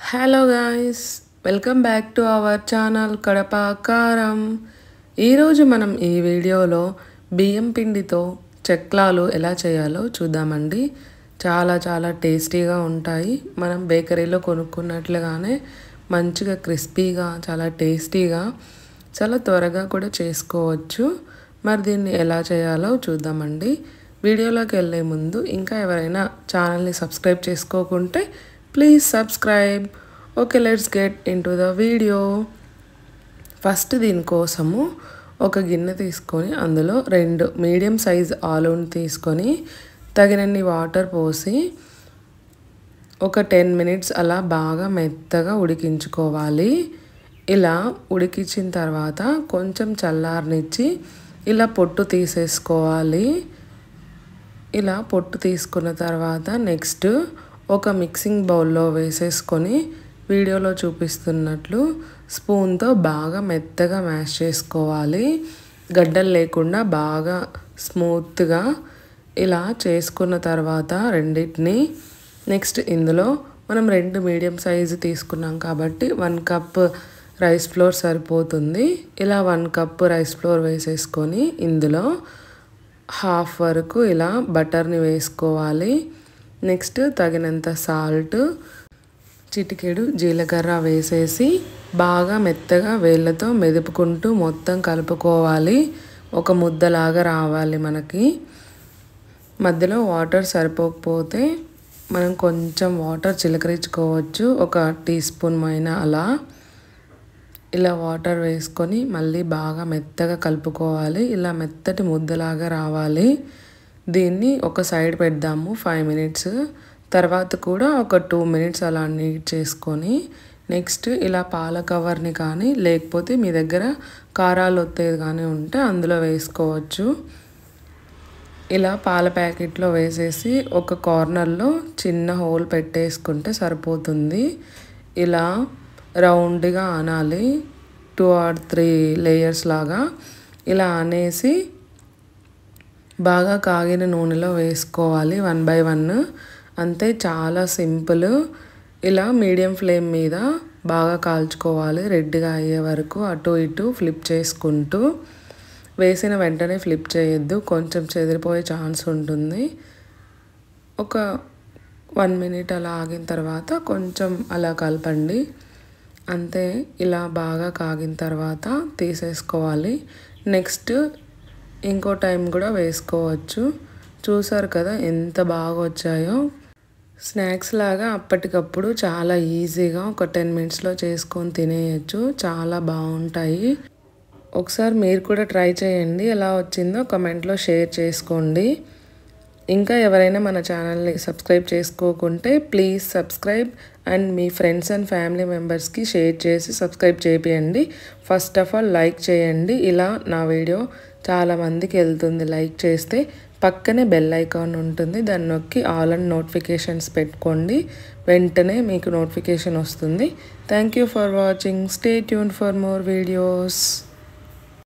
Hello guys, welcome back to our channel Kadapa కారం. ఈరోజు మనం ఈ వీడియోలో బియ్యం పిండితో చెక్లాలు ఎలా చేయాలో చూద్దామండి. చాలా టేస్టీగా ఉంటాయి. మనం బేకరీలో కొనుక్కున్నట్లుగానే మంచిగా క్రిస్పీగా, చాలా టేస్టీగా, చాలా త్వరగా కూడా చేసుకోవచ్చు. మరి దీన్ని ఎలా చేయాలో చూద్దామండి. వీడియోలోకి వెళ్ళే ముందు ఇంకా ఎవరైనా ఛానల్ని సబ్స్క్రైబ్ చేసుకోకుంటే please subscribe. Okay, let's get into the video. First దీనికోసము ఒక గిన్నె తీసుకొని అందులో 2 మీడియం సైజ్ ఆలూని తీసుకొని తగినన్ని వాటర్ పోసి ఒక 10 మినిట్స్ అలా బాగా మెత్తగా ఉడికించుకోవాలి. ఇలా ఉడికించిన తర్వాత కొంచెం చల్లారనిచ్చి ఇలా పొట్టు తీసేసుకోవాలి. ఇలా పొట్టు తీసుకున్న తర్వాత నెక్స్ట్ ఒక మిక్సింగ్ బౌల్లో వేసేసుకొని వీడియోలో చూపిస్తున్నట్లు స్పూన్తో బాగా మెత్తగా మ్యాష్ చేసుకోవాలి. గడ్డలు లేకుండా బాగా స్మూత్గా ఇలా చేసుకున్న తర్వాత రెండింటిని నెక్స్ట్ ఇందులో మనం 2 మీడియం సైజు తీసుకున్నాం కాబట్టి 1 కప్ రైస్ ఫ్లోర్ సరిపోతుంది. ఇలా 1 కప్ రైస్ ఫ్లోర్ వేసేసుకొని ఇందులో హాఫ్ వరకు ఇలా బటర్ని వేసుకోవాలి. నెక్స్ట్ తగినంత సాల్ట్, చిటికెడు జీలకర్ర వేసేసి బాగా మెత్తగా వేళ్ళతో మెదుపుకుంటూ మొత్తం కలుపుకోవాలి. ఒక ముద్దలాగా రావాలి మనకి. మధ్యలో వాటర్ సరిపోకపోతే మనం కొంచెం వాటర్ చిలకరించుకోవచ్చు, 1 టీ స్పూన్ అయినా అలా. ఇలా వాటర్ వేసుకొని మళ్ళీ బాగా మెత్తగా కలుపుకోవాలి. ఇలా మెత్తటి ముద్దలాగా రావాలి. దీన్ని ఒక సైడ్ పెడదాము 5 మినిట్స్. తర్వాత కూడా ఒక 2 మినిట్స్ అలా నీట్ చేసుకొని నెక్స్ట్ ఇలా పాల కవర్ని కానీ లేకపోతే మీ దగ్గర కారాలు ఒత్తేది కానీ ఉంటే అందులో వేసుకోవచ్చు. ఇలా పాల ప్యాకెట్లో వేసేసి ఒక కార్నర్లో చిన్న హోల్ పెట్టేసుకుంటే సరిపోతుంది. ఇలా రౌండ్గా అనాలి, 2 or 3 లేయర్స్ లాగా. ఇలా అనేసి బాగా కాగిన నూనెలో వేసుకోవాలి 1 by 1. అంతే, చాలా సింపుల్. ఇలా మీడియం ఫ్లేమ్ మీద బాగా కాల్చుకోవాలి రెడ్గా అయ్యే వరకు, అటు ఇటు ఫ్లిప్ చేసుకుంటూ. వేసిన వెంటనే ఫ్లిప్ చేయొద్దు, కొంచెం చెదిరిపోయే ఛాన్స్ ఉంటుంది. ఒక 1 మినిట్ అలా ఆగిన తర్వాత కొంచెం అలా కలపండి. అంతే, ఇలా బాగా కాగిన తర్వాత తీసేసుకోవాలి. నెక్స్ట్ ఇంకో టైం కూడా వేసుకోవచ్చు. చూసారు కదా ఎంత బాగా వచ్చాయో. స్నాక్స్ లాగా అప్పటికప్పుడు చాలా ఈజీగా ఒక 10 మినిట్స్లో చేసుకొని తినేయచ్చు. చాలా బాగుంటాయి. ఒకసారి మీరు కూడా ట్రై చేయండి. ఎలా వచ్చిందో కమెంట్లో షేర్ చేసుకోండి. ఇంకా ఎవరైనా మన ఛానల్ని సబ్స్క్రైబ్ చేసుకోకుంటే ప్లీజ్ సబ్స్క్రైబ్ అండ్ మీ ఫ్రెండ్స్ అండ్ ఫ్యామిలీ మెంబర్స్కి షేర్ చేసి సబ్స్క్రైబ్ చేయండి. ఫస్ట్ ఆఫ్ ఆల్ లైక్ చేయండి. ఇలా నా వీడియో చాలామందికి వెళ్తుంది. లైక్ చేస్తే పక్కనే బెల్ ఐకాన్ ఉంటుంది, దాన్ని నొక్కి ఆల్ అండ్ నోటిఫికేషన్స్ పెట్టుకోండి. వెంటనే మీకు నోటిఫికేషన్ వస్తుంది. Thank you for watching. Stay tuned for more videos.